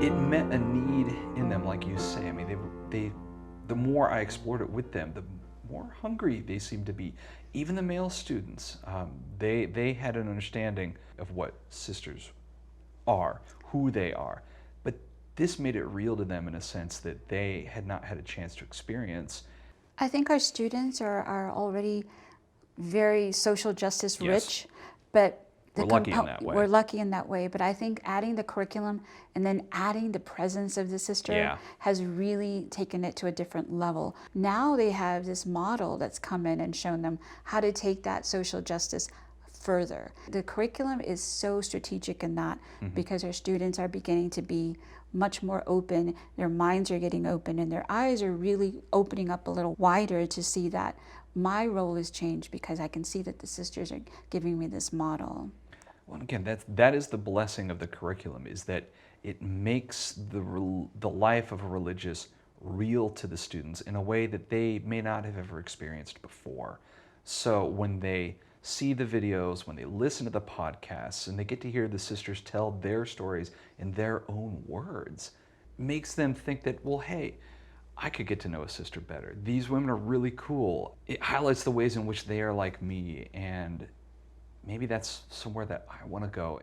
it met a need in them, like you say. I mean, the more I explored it with them, the more hungry they seemed to be. Even the male students, they had an understanding of what sisters are, who they are. But this made it real to them in a sense that they had not had a chance to experience. I think our students are already very social justice rich, but we're lucky in that way. We're lucky in that way, but I think adding the curriculum and then adding the presence of the sister has really taken it to a different level. Now they have this model that's come in and shown them how to take that social justice further. The curriculum is so strategic in that because our students are beginning to be much more open, their minds are getting open, and their eyes are really opening up a little wider to see that my role has changed because I can see that the sisters are giving me this model. Well, again, that is the blessing of the curriculum, is that it makes the life of a religious real to the students in a way that they may not have ever experienced before. So when they see the videos, when they listen to the podcasts, and they get to hear the sisters tell their stories in their own words, makes them think that, well, hey, I could get to know a sister better. These women are really cool. It highlights the ways in which they are like me, and maybe that's somewhere that I want to go.